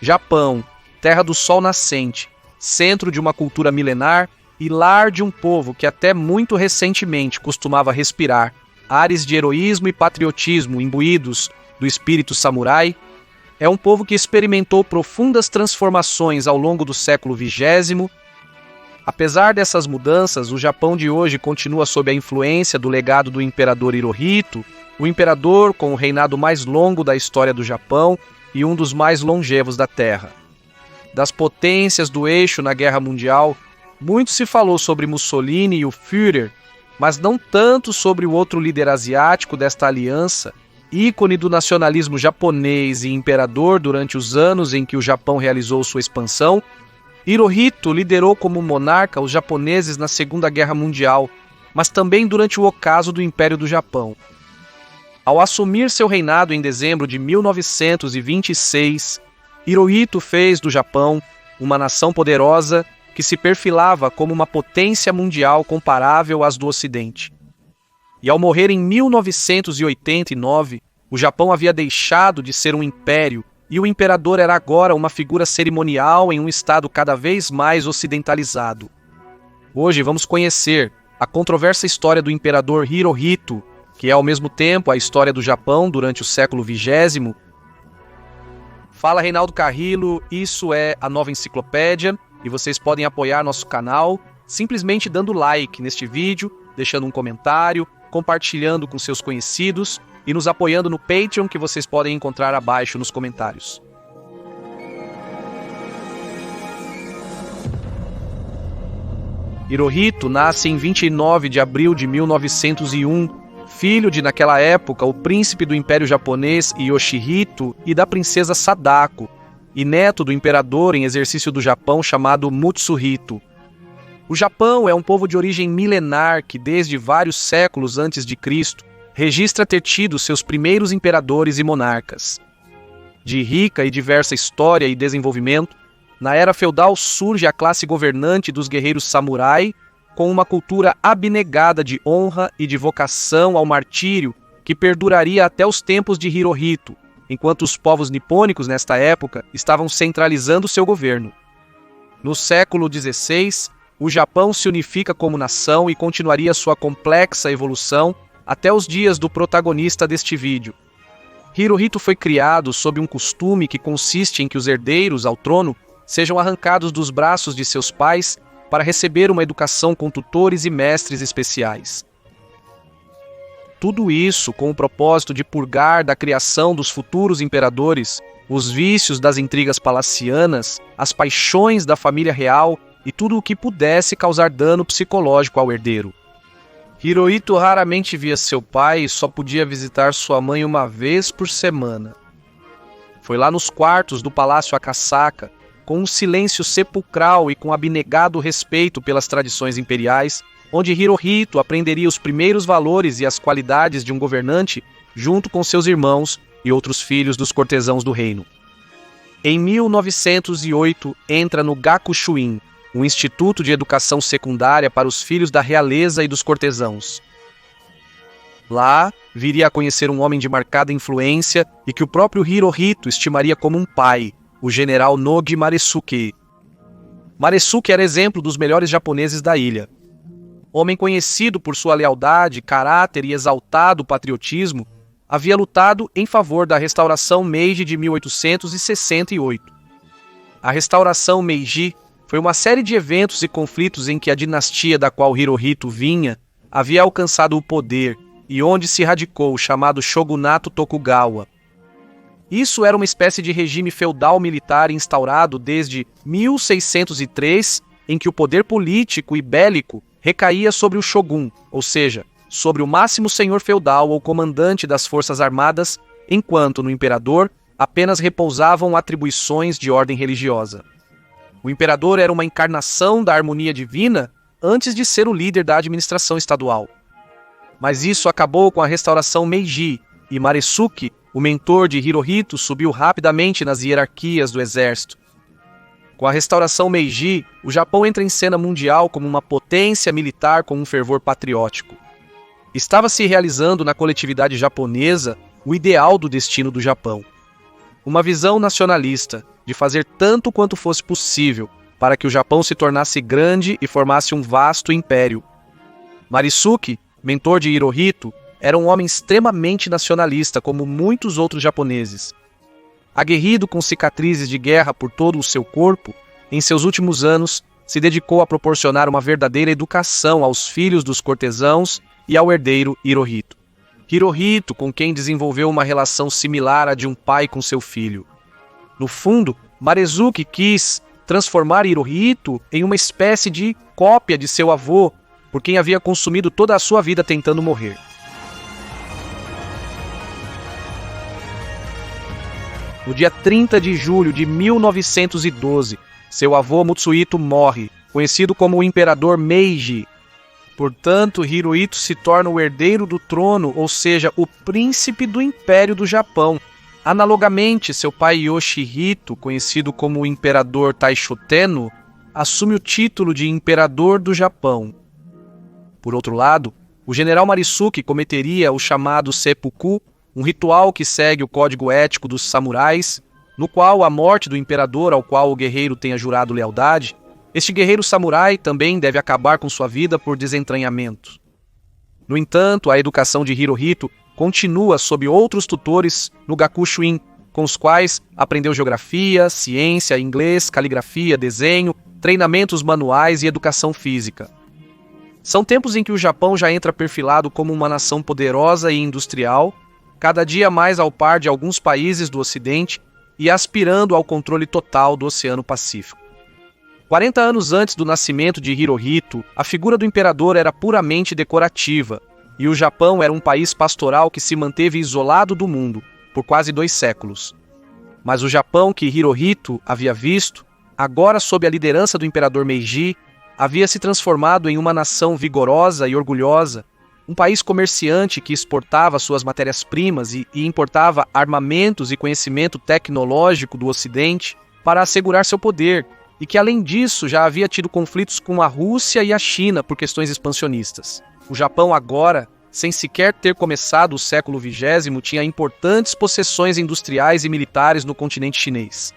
Japão, terra do sol nascente, centro de uma cultura milenar e lar de um povo que até muito recentemente costumava respirar ares de heroísmo e patriotismo imbuídos do espírito samurai, é um povo que experimentou profundas transformações ao longo do século XX. Apesar dessas mudanças, o Japão de hoje continua sob a influência do legado do imperador Hirohito, o imperador com o reinado mais longo da história do Japão e um dos mais longevos da Terra. Das potências do eixo na Guerra Mundial, muito se falou sobre Mussolini e o Führer, mas não tanto sobre o outro líder asiático desta aliança, ícone do nacionalismo japonês e imperador durante os anos em que o Japão realizou sua expansão. Hirohito liderou como monarca os japoneses na Segunda Guerra Mundial, mas também durante o ocaso do Império do Japão. Ao assumir seu reinado em dezembro de 1926, Hirohito fez do Japão uma nação poderosa que se perfilava como uma potência mundial comparável às do Ocidente. E ao morrer em 1989, o Japão havia deixado de ser um império e o imperador era agora uma figura cerimonial em um estado cada vez mais ocidentalizado. Hoje vamos conhecer a controversa história do imperador Hirohito, que é ao mesmo tempo a história do Japão durante o século XX. Fala Reinaldo Carrillo, isso é a Nova Enciclopédia e vocês podem apoiar nosso canal simplesmente dando like neste vídeo, deixando um comentário, compartilhando com seus conhecidos e nos apoiando no Patreon, que vocês podem encontrar abaixo nos comentários. Hirohito nasce em 29 de abril de 1901, filho de, naquela época, o príncipe do Império Japonês Yoshihito e da princesa Sadako, e neto do imperador em exercício do Japão chamado Mutsuhito. O Japão é um povo de origem milenar que, desde vários séculos antes de Cristo, registra ter tido seus primeiros imperadores e monarcas. De rica e diversa história e desenvolvimento, na era feudal surge a classe governante dos guerreiros samurai, com uma cultura abnegada de honra e de vocação ao martírio que perduraria até os tempos de Hirohito, enquanto os povos nipônicos nesta época estavam centralizando seu governo. No século XVI, o Japão se unifica como nação e continuaria sua complexa evolução até os dias do protagonista deste vídeo. Hirohito foi criado sob um costume que consiste em que os herdeiros ao trono sejam arrancados dos braços de seus pais para receber uma educação com tutores e mestres especiais. Tudo isso com o propósito de purgar da criação dos futuros imperadores os vícios das intrigas palacianas, as paixões da família real e tudo o que pudesse causar dano psicológico ao herdeiro. Hirohito raramente via seu pai e só podia visitar sua mãe uma vez por semana. Foi lá nos quartos do Palácio Akasaka, com um silêncio sepulcral e com abnegado respeito pelas tradições imperiais, onde Hirohito aprenderia os primeiros valores e as qualidades de um governante junto com seus irmãos e outros filhos dos cortesãos do reino. Em 1908, entra no Gakushuin, um instituto de educação secundária para os filhos da realeza e dos cortesãos. Lá, viria a conhecer um homem de marcada influência e que o próprio Hirohito estimaria como um pai, o general Nogi Maresuke. Maresuke era exemplo dos melhores japoneses da ilha. Homem conhecido por sua lealdade, caráter e exaltado patriotismo, havia lutado em favor da restauração Meiji de 1868. A restauração Meiji foi uma série de eventos e conflitos em que a dinastia da qual Hirohito vinha havia alcançado o poder e onde se radicou o chamado Shogunato Tokugawa. Isso era uma espécie de regime feudal militar instaurado desde 1603, em que o poder político e bélico recaía sobre o shogun, ou seja, sobre o máximo senhor feudal ou comandante das forças armadas, enquanto no imperador apenas repousavam atribuições de ordem religiosa. O imperador era uma encarnação da harmonia divina antes de ser o líder da administração estadual. Mas isso acabou com a restauração Meiji, e Maresuke, o mentor de Hirohito, subiu rapidamente nas hierarquias do exército. Com a restauração Meiji, o Japão entra em cena mundial como uma potência militar com um fervor patriótico. Estava se realizando na coletividade japonesa o ideal do destino do Japão. uma visão nacionalista de fazer tanto quanto fosse possível para que o Japão se tornasse grande e formasse um vasto império. Marisuke, mentor de Hirohito, era um homem extremamente nacionalista, como muitos outros japoneses. Aguerrido com cicatrizes de guerra por todo o seu corpo, em seus últimos anos se dedicou a proporcionar uma verdadeira educação aos filhos dos cortesãos e ao herdeiro Hirohito. Hirohito, com quem desenvolveu uma relação similar à de um pai com seu filho. No fundo, Marezuki quis transformar Hirohito em uma espécie de cópia de seu avô, por quem havia consumido toda a sua vida tentando morrer. No dia 30 de julho de 1912, seu avô Mutsuhito morre, conhecido como o Imperador Meiji. Portanto, Hirohito se torna o herdeiro do trono, ou seja, o príncipe do Império do Japão. Analogamente, seu pai Yoshihito, conhecido como o Imperador Taisho Tenno, assume o título de Imperador do Japão. Por outro lado, o general Marisuke cometeria o chamado seppuku, um ritual que segue o código ético dos samurais, no qual a morte do imperador ao qual o guerreiro tenha jurado lealdade, este guerreiro samurai também deve acabar com sua vida por desentranhamento. No entanto, a educação de Hirohito continua sob outros tutores no Gakushuin, com os quais aprendeu geografia, ciência, inglês, caligrafia, desenho, treinamentos manuais e educação física. São tempos em que o Japão já entra perfilado como uma nação poderosa e industrial, cada dia mais ao par de alguns países do Ocidente e aspirando ao controle total do Oceano Pacífico. 40 anos antes do nascimento de Hirohito, a figura do imperador era puramente decorativa, e o Japão era um país pastoral que se manteve isolado do mundo por quase 2 séculos. Mas o Japão que Hirohito havia visto, agora sob a liderança do imperador Meiji, havia se transformado em uma nação vigorosa e orgulhosa, um país comerciante que exportava suas matérias-primas e importava armamentos e conhecimento tecnológico do Ocidente para assegurar seu poder, e que além disso já havia tido conflitos com a Rússia e a China por questões expansionistas. O Japão agora, sem sequer ter começado o século XX, tinha importantes possessões industriais e militares no continente chinês.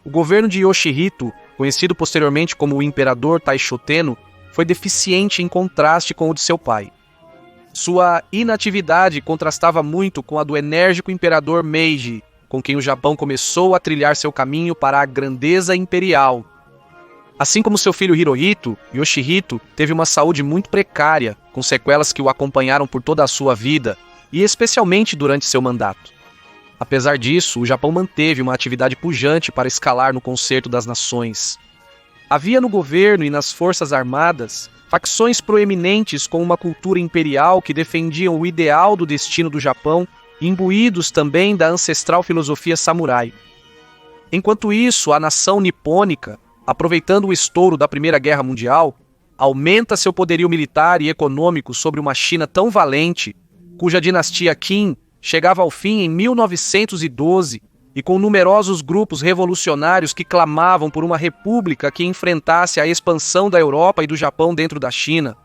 O governo de Yoshihito, conhecido posteriormente como o Imperador Taisho Tenno, foi deficiente em contraste com o de seu pai. Sua inatividade contrastava muito com a do enérgico imperador Meiji, com quem o Japão começou a trilhar seu caminho para a grandeza imperial. Assim como seu filho Hirohito, Yoshihito teve uma saúde muito precária, com sequelas que o acompanharam por toda a sua vida, e especialmente durante seu mandato. Apesar disso, o Japão manteve uma atividade pujante para escalar no concerto das nações. Havia no governo e nas forças armadas facções proeminentes com uma cultura imperial que defendiam o ideal do destino do Japão, imbuídos também da ancestral filosofia samurai. Enquanto isso, a nação nipônica, aproveitando o estouro da Primeira Guerra Mundial, aumenta seu poderio militar e econômico sobre uma China tão valente, cuja dinastia Qin chegava ao fim em 1912, e com numerosos grupos revolucionários que clamavam por uma república que enfrentasse a expansão da Europa e do Japão dentro da China.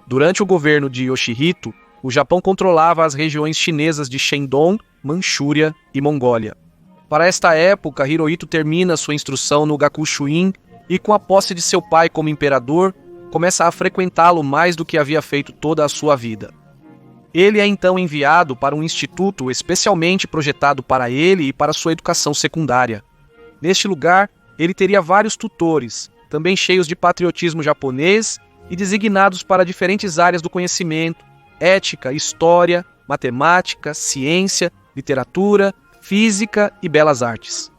Durante o governo de Yoshihito, o Japão controlava as regiões chinesas de Shandong, Manchúria e Mongólia. Para esta época, Hirohito termina sua instrução no Gakushuin e, com a posse de seu pai como imperador, começa a frequentá-lo mais do que havia feito toda a sua vida. Ele é então enviado para um instituto especialmente projetado para ele e para sua educação secundária. Neste lugar, ele teria vários tutores, também cheios de patriotismo japonês e designados para diferentes áreas do conhecimento: ética, história, matemática, ciência, literatura, física e belas artes.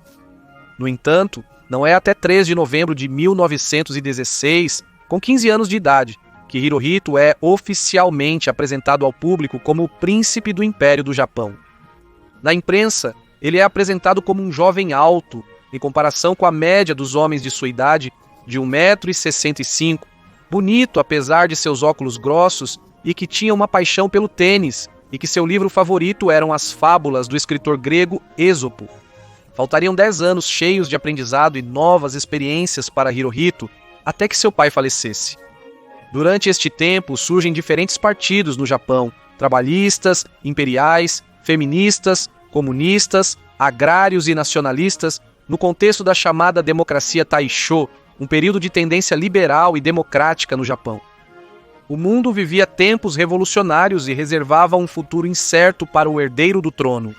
No entanto, não é até 3 de novembro de 1916, com 15 anos de idade, que Hirohito é oficialmente apresentado ao público como o príncipe do Império do Japão. Na imprensa, ele é apresentado como um jovem alto, em comparação com a média dos homens de sua idade, de 1,65 m, bonito apesar de seus óculos grossos e que tinha uma paixão pelo tênis, e que seu livro favorito eram as fábulas do escritor grego Êxopo. Faltariam 10 anos cheios de aprendizado e novas experiências para Hirohito, até que seu pai falecesse. Durante este tempo, surgem diferentes partidos no Japão: trabalhistas, imperiais, feministas, comunistas, agrários e nacionalistas, no contexto da chamada democracia Taisho, um período de tendência liberal e democrática no Japão. O mundo vivia tempos revolucionários e reservava um futuro incerto para o herdeiro do trono.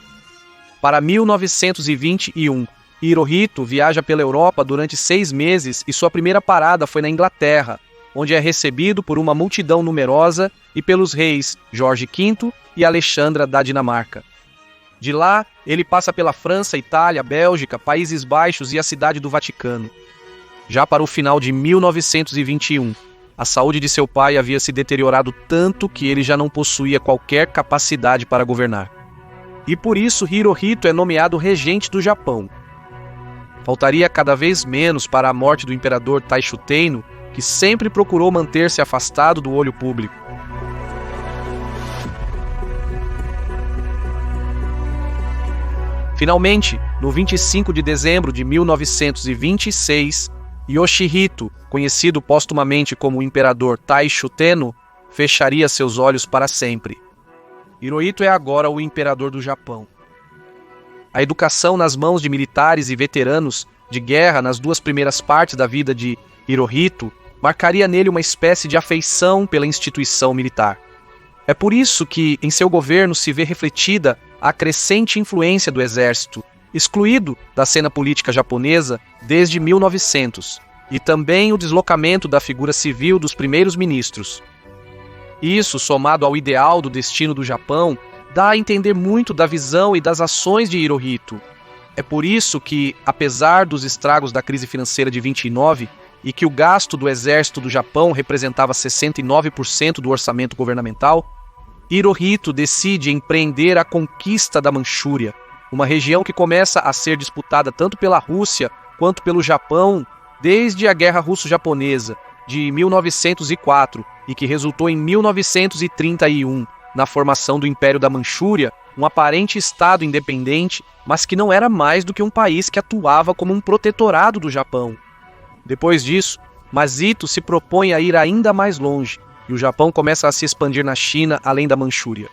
Para 1921, Hirohito viaja pela Europa durante 6 meses e sua primeira parada foi na Inglaterra, onde é recebido por uma multidão numerosa e pelos reis Jorge V e Alexandra da Dinamarca. De lá, ele passa pela França, Itália, Bélgica, Países Baixos e a Cidade do Vaticano. Já para o final de 1921, a saúde de seu pai havia se deteriorado tanto que ele já não possuía qualquer capacidade para governar. E por isso Hirohito é nomeado regente do Japão. Faltaria cada vez menos para a morte do imperador Taisho Teino, que sempre procurou manter-se afastado do olho público. Finalmente, no 25 de dezembro de 1926, Yoshihito, conhecido postumamente como o imperador Taisho Teno, fecharia seus olhos para sempre. Hirohito é agora o imperador do Japão. A educação nas mãos de militares e veteranos de guerra nas 2 primeiras partes da vida de Hirohito marcaria nele uma espécie de afeição pela instituição militar. É por isso que, em seu governo, se vê refletida a crescente influência do exército, excluído da cena política japonesa desde 1900, e também o deslocamento da figura civil dos primeiros ministros. Isso, somado ao ideal do destino do Japão, dá a entender muito da visão e das ações de Hirohito. É por isso que, apesar dos estragos da crise financeira de 29, e que o gasto do exército do Japão representava 69% do orçamento governamental, Hirohito decide empreender a conquista da Manchúria, uma região que começa a ser disputada tanto pela Rússia quanto pelo Japão desde a Guerra Russo-Japonesa de 1904 e que resultou em 1931 na formação do Império da Manchúria, um aparente estado independente, mas que não era mais do que um país que atuava como um protetorado do Japão. Depois disso, Masito se propõe a ir ainda mais longe, e o Japão começa a se expandir na China além da Manchúria.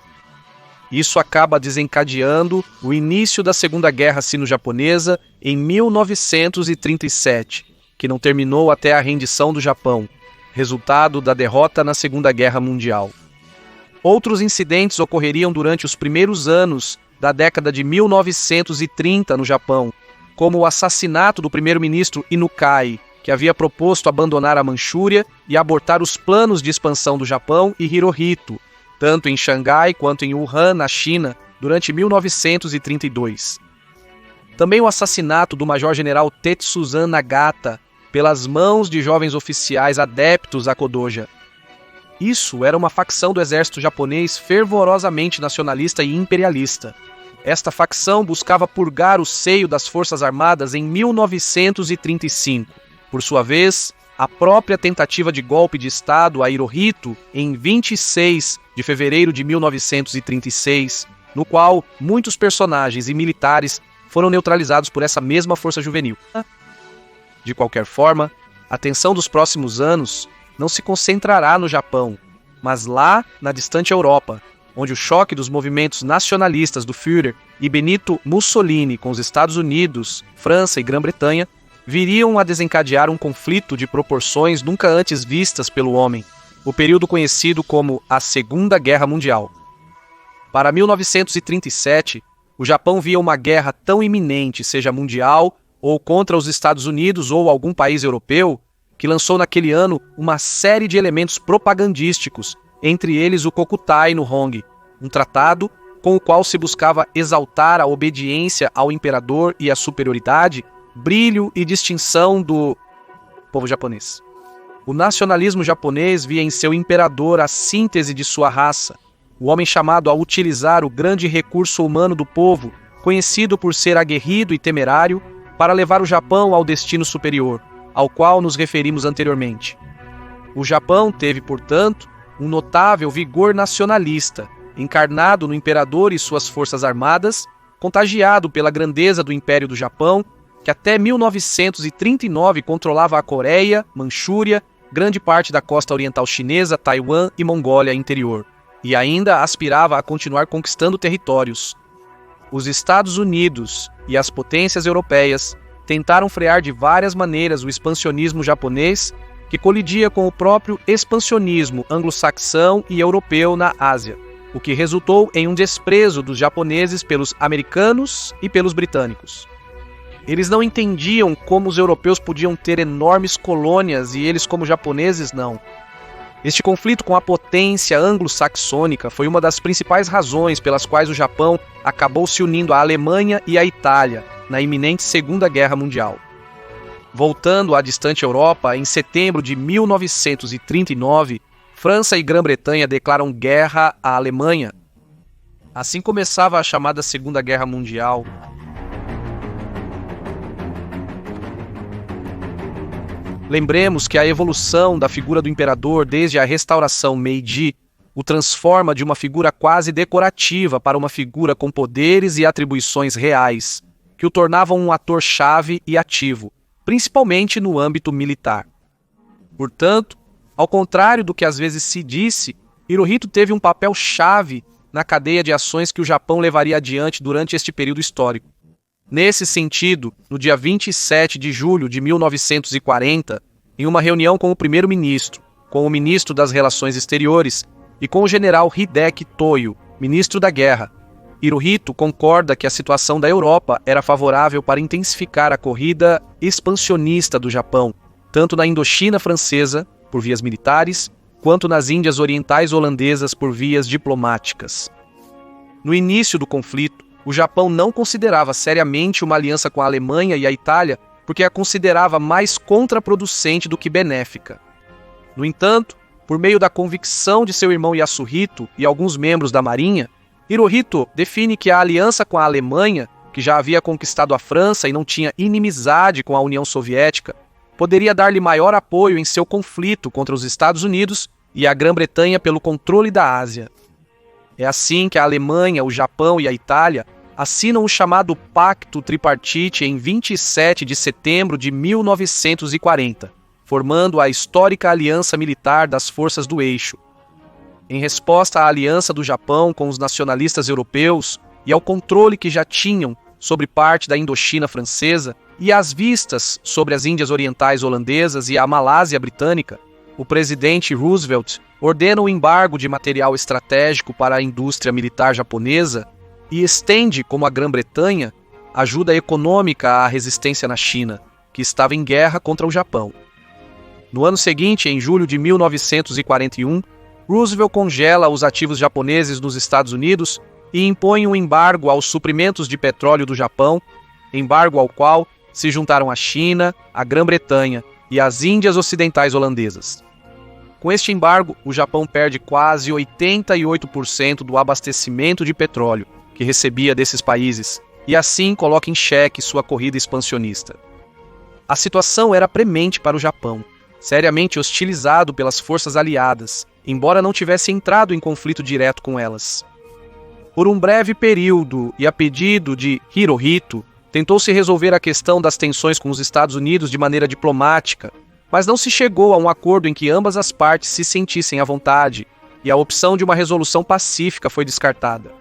Isso acaba desencadeando o início da Segunda Guerra Sino-Japonesa em 1937, que não terminou até a rendição do Japão, resultado da derrota na Segunda Guerra Mundial. Outros incidentes ocorreriam durante os primeiros anos da década de 1930 no Japão, como o assassinato do primeiro-ministro Inukai, que havia proposto abandonar a Manchúria e abortar os planos de expansão do Japão, e Hirohito, tanto em Xangai quanto em Wuhan, na China, durante 1932. Também o assassinato do major-general Tetsuzan Nagata pelas mãos de jovens oficiais adeptos a Kodoja. Isso era uma facção do exército japonês fervorosamente nacionalista e imperialista. Esta facção buscava purgar o seio das Forças Armadas em 1935. Por sua vez, a própria tentativa de golpe de Estado a Hirohito em 26 de fevereiro de 1936, no qual muitos personagens e militares foram neutralizados por essa mesma força juvenil. De qualquer forma, a tensão dos próximos anos não se concentrará no Japão, mas lá na distante Europa, onde o choque dos movimentos nacionalistas do Führer e Benito Mussolini com os Estados Unidos, França e Grã-Bretanha viriam a desencadear um conflito de proporções nunca antes vistas pelo homem, o período conhecido como a Segunda Guerra Mundial. Para 1937, o Japão via uma guerra tão iminente, seja mundial ou contra os Estados Unidos ou algum país europeu, que lançou naquele ano uma série de elementos propagandísticos, entre eles o Kokutai no Hong, um tratado com o qual se buscava exaltar a obediência ao imperador e a superioridade, brilho e distinção do povo japonês. O nacionalismo japonês via em seu imperador a síntese de sua raça, o homem chamado a utilizar o grande recurso humano do povo, conhecido por ser aguerrido e temerário, para levar o Japão ao destino superior, ao qual nos referimos anteriormente. O Japão teve, portanto, um notável vigor nacionalista, encarnado no imperador e suas forças armadas, contagiado pela grandeza do Império do Japão, que até 1939 controlava a Coreia, Manchúria, grande parte da costa oriental chinesa, Taiwan e Mongólia interior, e ainda aspirava a continuar conquistando territórios. os Estados Unidos e as potências europeias tentaram frear de várias maneiras o expansionismo japonês, que colidia com o próprio expansionismo anglo-saxão e europeu na Ásia, o que resultou em um desprezo dos japoneses pelos americanos e pelos britânicos. Eles não entendiam como os europeus podiam ter enormes colônias e eles, como japoneses, não. Este conflito com a potência anglo-saxônica foi uma das principais razões pelas quais o Japão acabou se unindo à Alemanha e à Itália na iminente Segunda Guerra Mundial. Voltando à distante Europa, em setembro de 1939, França e Grã-Bretanha declaram guerra à Alemanha. Assim começava a chamada Segunda Guerra Mundial. Lembremos que a evolução da figura do imperador desde a restauração Meiji o transforma de uma figura quase decorativa para uma figura com poderes e atribuições reais, que o tornavam um ator-chave e ativo, principalmente no âmbito militar. Portanto, ao contrário do que às vezes se disse, Hirohito teve um papel-chave na cadeia de ações que o Japão levaria adiante durante este período histórico. Nesse sentido, no dia 27 de julho de 1940, em uma reunião com o primeiro-ministro, com o ministro das Relações Exteriores e com o general Hideki Toyo, ministro da Guerra, Hirohito concorda que a situação da Europa era favorável para intensificar a corrida expansionista do Japão, tanto na Indochina francesa, por vias militares, quanto nas Índias Orientais holandesas por vias diplomáticas. No início do conflito, o Japão não considerava seriamente uma aliança com a Alemanha e a Itália porque a considerava mais contraproducente do que benéfica. No entanto, por meio da convicção de seu irmão Yasuhito e alguns membros da Marinha, Hirohito define que a aliança com a Alemanha, que já havia conquistado a França e não tinha inimizade com a União Soviética, poderia dar-lhe maior apoio em seu conflito contra os Estados Unidos e a Grã-Bretanha pelo controle da Ásia. É assim que a Alemanha, o Japão e a Itália assinam o chamado Pacto Tripartite em 27 de setembro de 1940, formando a histórica aliança militar das forças do eixo. Em resposta à aliança do Japão com os nacionalistas europeus e ao controle que já tinham sobre parte da Indochina francesa e às vistas sobre as Índias Orientais holandesas e a Malásia britânica, o presidente Roosevelt ordena o embargo de material estratégico para a indústria militar japonesa e estende, como a Grã-Bretanha, ajuda econômica à resistência na China, que estava em guerra contra o Japão. No ano seguinte, em julho de 1941, Roosevelt congela os ativos japoneses nos Estados Unidos e impõe um embargo aos suprimentos de petróleo do Japão, embargo ao qual se juntaram a China, a Grã-Bretanha e as Índias Ocidentais holandesas. Com este embargo, o Japão perde quase 88% do abastecimento de petróleo que recebia desses países, e assim coloca em xeque sua corrida expansionista. A situação era premente para o Japão, seriamente hostilizado pelas forças aliadas, embora não tivesse entrado em conflito direto com elas. Por um breve período, e a pedido de Hirohito, tentou-se resolver a questão das tensões com os Estados Unidos de maneira diplomática, mas não se chegou a um acordo em que ambas as partes se sentissem à vontade, e a opção de uma resolução pacífica foi descartada.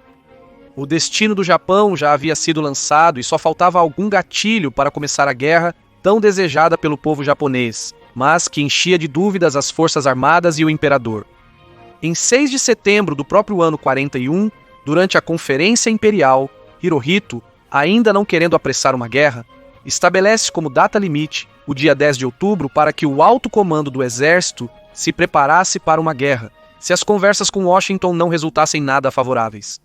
O destino do Japão já havia sido lançado e só faltava algum gatilho para começar a guerra tão desejada pelo povo japonês, mas que enchia de dúvidas as forças armadas e o imperador. Em 6 de setembro do próprio ano 41, durante a Conferência Imperial, Hirohito, ainda não querendo apressar uma guerra, estabelece como data limite o dia 10 de outubro para que o alto comando do exército se preparasse para uma guerra, se as conversas com Washington não resultassem nada favoráveis.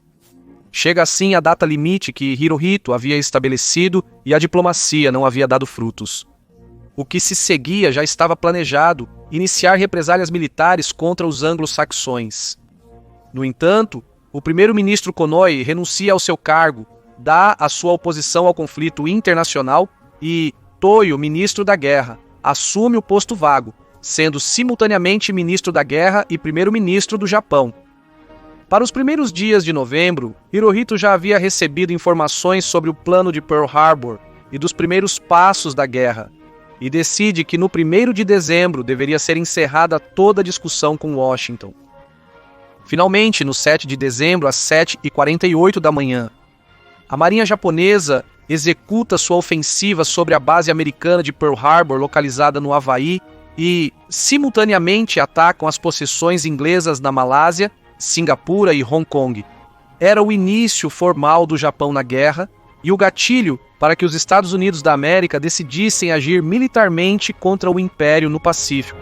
Chega assim a data limite que Hirohito havia estabelecido e a diplomacia não havia dado frutos. O que se seguia já estava planejado, iniciar represálias militares contra os anglo-saxões. No entanto, o primeiro-ministro Konoe renuncia ao seu cargo, dá a sua oposição ao conflito internacional e Toyo, ministro da Guerra, assume o posto vago, sendo simultaneamente ministro da Guerra e primeiro-ministro do Japão. Para os primeiros dias de novembro, Hirohito já havia recebido informações sobre o plano de Pearl Harbor e dos primeiros passos da guerra, e decide que no 1º de dezembro deveria ser encerrada toda a discussão com Washington. Finalmente, no 7 de dezembro, às 7h48 da manhã, A marinha japonesa executa sua ofensiva sobre a base americana de Pearl Harbor, localizada no Havaí, e simultaneamente atacam as possessões inglesas na Malásia, Singapura e Hong Kong. Era o início formal do Japão na guerra e o gatilho para que os Estados Unidos da América decidissem agir militarmente contra o Império no Pacífico.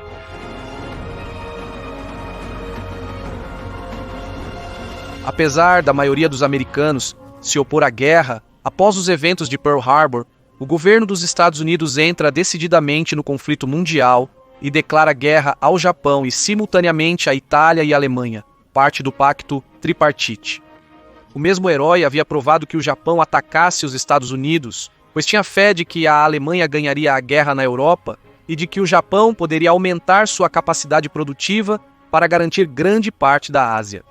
Apesar da maioria dos americanos se opor à guerra, após os eventos de Pearl Harbor, o governo dos Estados Unidos entra decididamente no conflito mundial e declara guerra ao Japão e simultaneamente à Itália e à Alemanha, parte do Pacto Tripartite. O mesmo herói havia provado que o Japão atacasse os Estados Unidos, pois tinha fé de que a Alemanha ganharia a guerra na Europa e de que o Japão poderia aumentar sua capacidade produtiva para garantir grande parte da Ásia.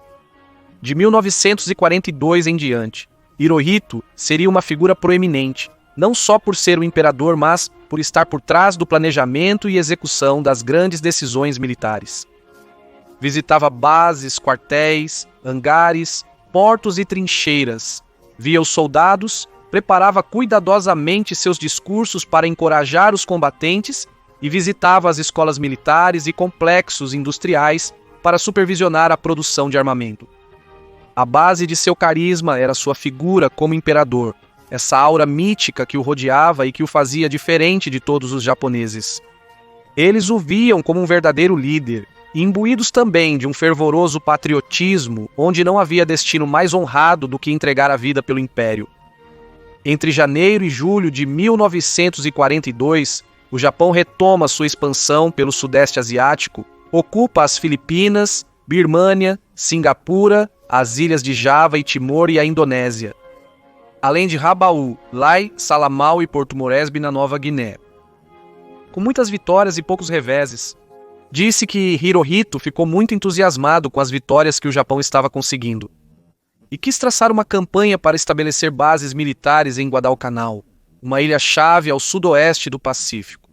De 1942 em diante, Hirohito seria uma figura proeminente, não só por ser o imperador, mas por estar por trás do planejamento e execução das grandes decisões militares. Visitava bases, quartéis, hangares, portos e trincheiras, via os soldados, preparava cuidadosamente seus discursos para encorajar os combatentes e visitava as escolas militares e complexos industriais para supervisionar a produção de armamento. A base de seu carisma era sua figura como imperador, essa aura mítica que o rodeava e que o fazia diferente de todos os japoneses. Eles o viam como um verdadeiro líder, e imbuídos também de um fervoroso patriotismo, onde não havia destino mais honrado do que entregar a vida pelo império. Entre janeiro e julho de 1942, o Japão retoma sua expansão pelo Sudeste Asiático, ocupa as Filipinas, Birmânia, Singapura, as ilhas de Java e Timor e a Indonésia, além de Rabaul, Lai, Salamau e Porto Moresby na Nova Guiné. Com muitas vitórias e poucos reveses, disse que Hirohito ficou muito entusiasmado com as vitórias que o Japão estava conseguindo e quis traçar uma campanha para estabelecer bases militares em Guadalcanal, uma ilha-chave ao sudoeste do Pacífico.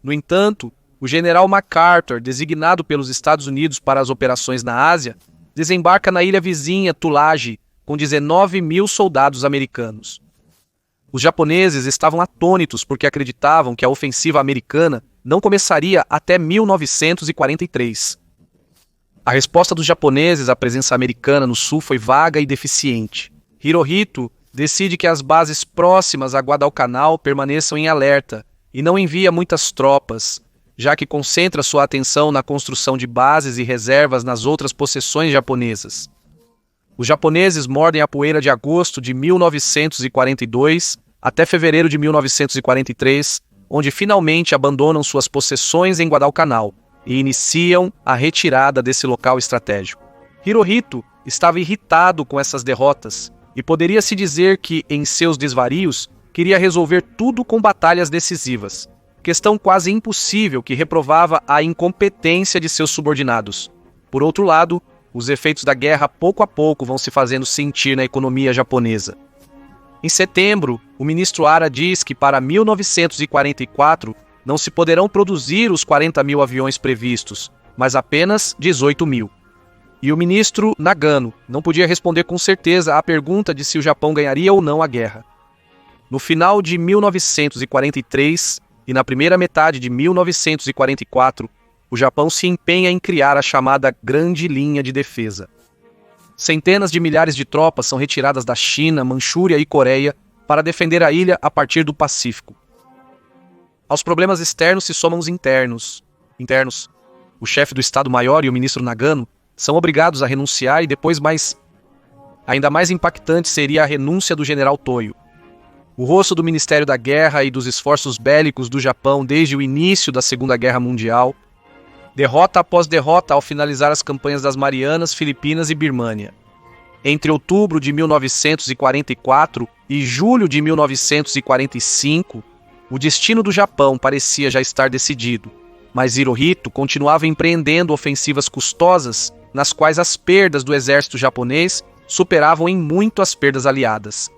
No entanto, o general MacArthur, designado pelos Estados Unidos para as operações na Ásia, desembarca na ilha vizinha Tulagi com 19 mil soldados americanos. Os japoneses estavam atônitos porque acreditavam que a ofensiva americana não começaria até 1943. A resposta dos japoneses à presença americana no sul foi vaga e deficiente. Hirohito decide que as bases próximas a Guadalcanal permaneçam em alerta e não envia muitas tropas, já que concentra sua atenção na construção de bases e reservas nas outras possessões japonesas. Os japoneses mordem a poeira de agosto de 1942 até fevereiro de 1943, onde finalmente abandonam suas possessões em Guadalcanal e iniciam a retirada desse local estratégico. Hirohito estava irritado com essas derrotas e poderia-se dizer que, em seus desvarios, queria resolver tudo com batalhas decisivas, questão quase impossível que reprovava a incompetência de seus subordinados. Por outro lado, os efeitos da guerra pouco a pouco vão se fazendo sentir na economia japonesa. Em setembro, o ministro Hara diz que para 1944 não se poderão produzir os 40 mil aviões previstos, mas apenas 18 mil. E o ministro Nagano não podia responder com certeza à pergunta de se o Japão ganharia ou não a guerra. No final de 1943 e na primeira metade de 1944, o Japão se empenha em criar a chamada Grande Linha de Defesa. Centenas de milhares de tropas são retiradas da China, Manchúria e Coreia para defender a ilha a partir do Pacífico. Aos problemas externos se somam os internos. O chefe do Estado-Maior e o ministro Nagano são obrigados a renunciar e depois ainda mais impactante seria a renúncia do general Toyo. O rosto do Ministério da Guerra e dos esforços bélicos do Japão desde o início da Segunda Guerra Mundial, derrota após derrota ao finalizar as campanhas das Marianas, Filipinas e Birmânia. Entre outubro de 1944 e julho de 1945, o destino do Japão parecia já estar decidido, mas Hirohito continuava empreendendo ofensivas custosas nas quais as perdas do exército japonês superavam em muito as perdas aliadas.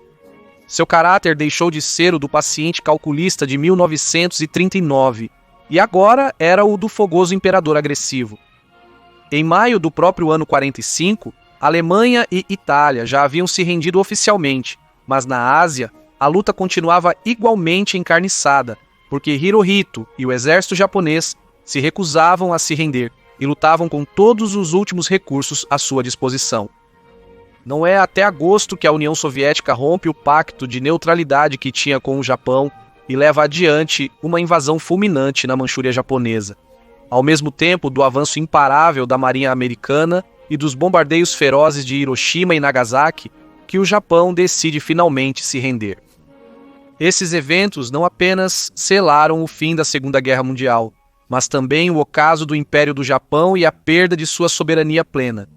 Seu caráter deixou de ser o do paciente calculista de 1939 e agora era o do fogoso imperador agressivo. Em maio do próprio ano 45, Alemanha e Itália já haviam se rendido oficialmente, Mas na Ásia, a luta continuava igualmente encarniçada, porque Hirohito e o exército japonês se recusavam a se render e lutavam com todos os últimos recursos à sua disposição. Não é até agosto que a União Soviética rompe o pacto de neutralidade que tinha com o Japão e leva adiante uma invasão fulminante na Manchúria japonesa, ao mesmo tempo do avanço imparável da Marinha Americana e dos bombardeios ferozes de Hiroshima e Nagasaki, que o Japão decide finalmente se render. Esses eventos não apenas selaram o fim da Segunda Guerra Mundial, mas também o ocaso do Império do Japão e a perda de sua soberania plena.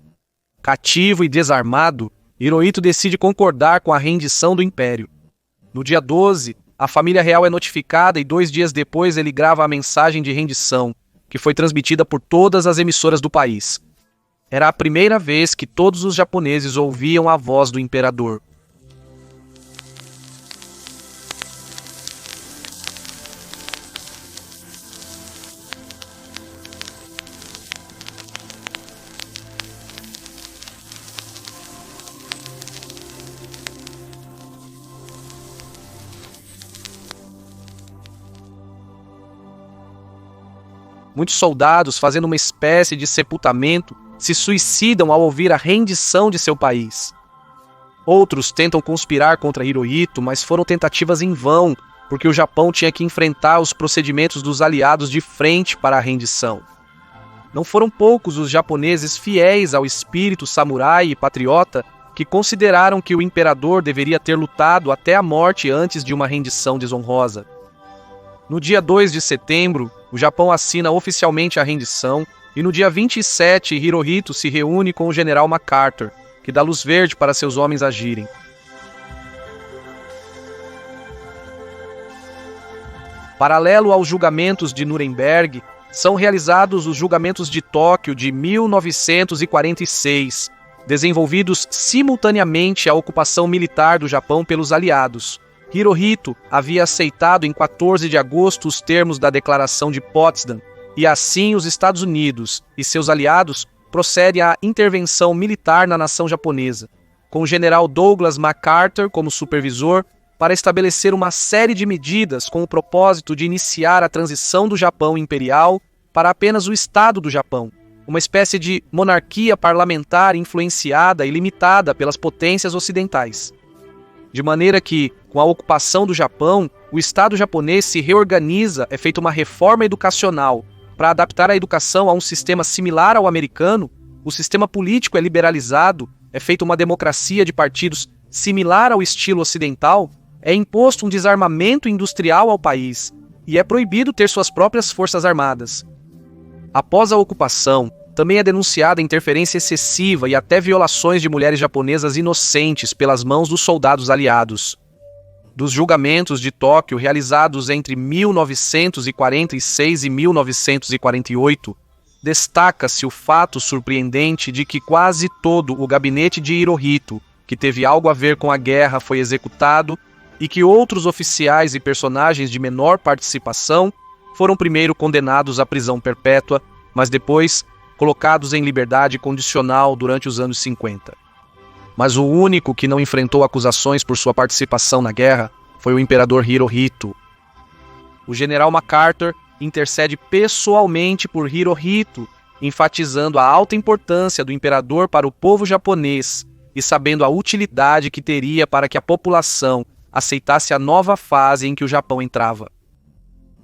Cativo e desarmado, Hirohito decide concordar com a rendição do Império. No dia 12, a família real é notificada e 2 dias depois ele grava a mensagem de rendição, que foi transmitida por todas as emissoras do país. Era a primeira vez que todos os japoneses ouviam a voz do imperador. Muitos soldados, fazendo uma espécie de sepultamento, se suicidam ao ouvir a rendição de seu país. Outros tentam conspirar contra Hirohito, mas foram tentativas em vão, porque o Japão tinha que enfrentar os procedimentos dos aliados de frente para a rendição. Não foram poucos os japoneses fiéis ao espírito samurai e patriota que consideraram que o imperador deveria ter lutado até a morte antes de uma rendição desonrosa. No dia 2 de setembro, o Japão assina oficialmente a rendição e no dia 27, Hirohito se reúne com o general MacArthur, que dá luz verde para seus homens agirem. Paralelo aos julgamentos de Nuremberg, são realizados os julgamentos de Tóquio de 1946, desenvolvidos simultaneamente à ocupação militar do Japão pelos aliados. Hirohito havia aceitado em 14 de agosto os termos da Declaração de Potsdam, e assim os Estados Unidos e seus aliados procedem à intervenção militar na nação japonesa, com o general Douglas MacArthur como supervisor, para estabelecer uma série de medidas com o propósito de iniciar a transição do Japão imperial para apenas o Estado do Japão, uma espécie de monarquia parlamentar influenciada e limitada pelas potências ocidentais. De maneira que, com a ocupação do Japão, o Estado japonês se reorganiza, é feita uma reforma educacional para adaptar a educação a um sistema similar ao americano, o sistema político é liberalizado, é feita uma democracia de partidos similar ao estilo ocidental, é imposto um desarmamento industrial ao país e é proibido ter suas próprias forças armadas. Após a ocupação, também é denunciada interferência excessiva e até violações de mulheres japonesas inocentes pelas mãos dos soldados aliados. Dos julgamentos de Tóquio realizados entre 1946 e 1948, destaca-se o fato surpreendente de que quase todo o gabinete de Hirohito, que teve algo a ver com a guerra, foi executado e que outros oficiais e personagens de menor participação foram primeiro condenados à prisão perpétua, mas depois colocados em liberdade condicional durante os anos 50. Mas o único que não enfrentou acusações por sua participação na guerra foi o imperador Hirohito. O general MacArthur intercede pessoalmente por Hirohito, enfatizando a alta importância do imperador para o povo japonês e sabendo a utilidade que teria para que a população aceitasse a nova fase em que o Japão entrava.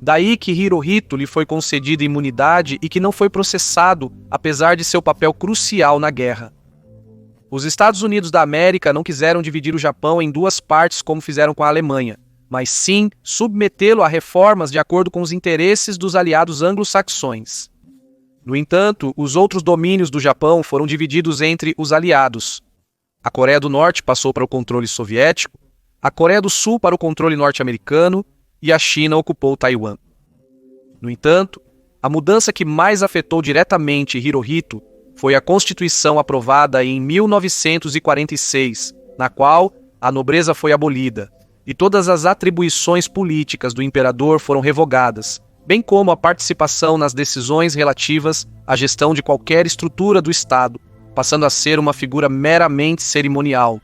Daí que Hirohito lhe foi concedida imunidade e que não foi processado, apesar de seu papel crucial na guerra. Os Estados Unidos da América não quiseram dividir o Japão em 2 partes como fizeram com a Alemanha, mas sim submetê-lo a reformas de acordo com os interesses dos aliados anglo-saxões. No entanto, os outros domínios do Japão foram divididos entre os aliados. A Coreia do Norte passou para o controle soviético, a Coreia do Sul para o controle norte-americano e a China ocupou Taiwan. No entanto, a mudança que mais afetou diretamente Hirohito foi a Constituição aprovada em 1946, na qual a nobreza foi abolida e todas as atribuições políticas do imperador foram revogadas, bem como a participação nas decisões relativas à gestão de qualquer estrutura do Estado, passando a ser uma figura meramente cerimonial.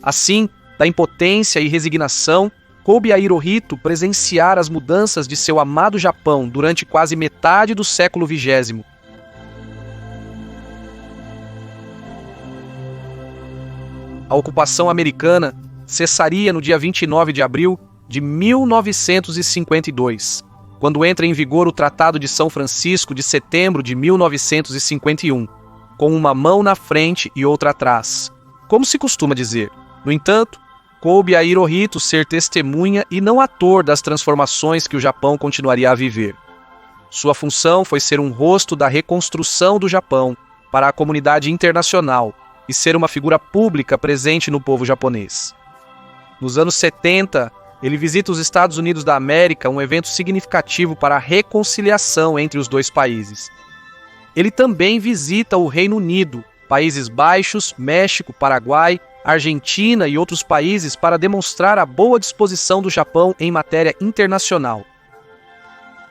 Assim, da impotência e resignação, coube a Hirohito presenciar as mudanças de seu amado Japão durante quase metade do século XX. A ocupação americana cessaria no dia 29 de abril de 1952, quando entra em vigor o Tratado de São Francisco de setembro de 1951, com uma mão na frente e outra atrás, como se costuma dizer. No entanto, coube a Hirohito ser testemunha e não ator das transformações que o Japão continuaria a viver. Sua função foi ser um rosto da reconstrução do Japão para a comunidade internacional e ser uma figura pública presente no povo japonês. Nos anos 70, ele visita os Estados Unidos da América, um evento significativo para a reconciliação entre os dois países. Ele também visita o Reino Unido, Países Baixos, México, Paraguai, Argentina e outros países para demonstrar a boa disposição do Japão em matéria internacional.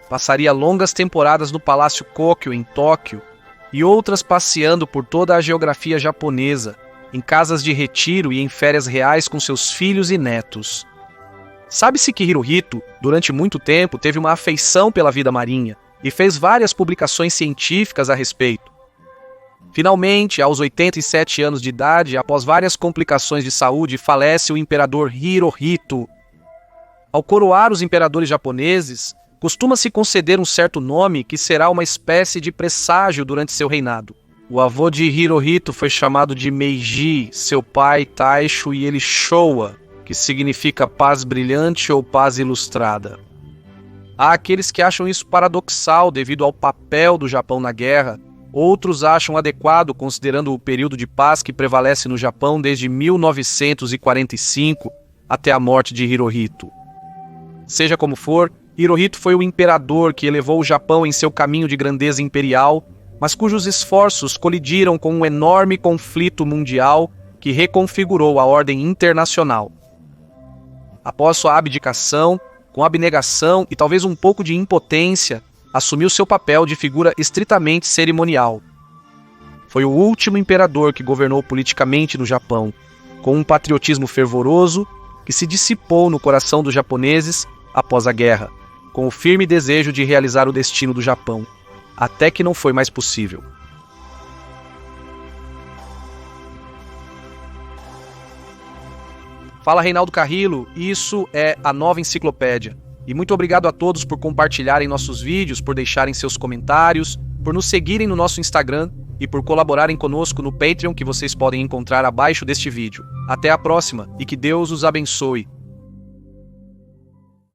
Passaria longas temporadas no Palácio Kokyo, em Tóquio, e outras passeando por toda a geografia japonesa, em casas de retiro e em férias reais com seus filhos e netos. Sabe-se que Hirohito, durante muito tempo, teve uma afeição pela vida marinha e fez várias publicações científicas a respeito. Finalmente, aos 87 anos de idade, após várias complicações de saúde, falece o imperador Hirohito. Ao coroar os imperadores japoneses, costuma-se conceder um certo nome que será uma espécie de presságio durante seu reinado. O avô de Hirohito foi chamado de Meiji, seu pai Taisho e ele Showa, que significa paz brilhante ou paz ilustrada. Há aqueles que acham isso paradoxal devido ao papel do Japão na guerra, outros acham adequado considerando o período de paz que prevalece no Japão desde 1945 até a morte de Hirohito. Seja como for, Hirohito foi o imperador que elevou o Japão em seu caminho de grandeza imperial, mas cujos esforços colidiram com um enorme conflito mundial que reconfigurou a ordem internacional. Após sua abdicação, com abnegação e talvez um pouco de impotência, assumiu seu papel de figura estritamente cerimonial. Foi o último imperador que governou politicamente no Japão, com um patriotismo fervoroso que se dissipou no coração dos japoneses após a guerra, com o firme desejo de realizar o destino do Japão, até que não foi mais possível. Fala Reinaldo Carrillo, isso é a Nova Enciclopédia. E muito obrigado a todos por compartilharem nossos vídeos, por deixarem seus comentários, por nos seguirem no nosso Instagram e por colaborarem conosco no Patreon que vocês podem encontrar abaixo deste vídeo. Até a próxima e que Deus os abençoe.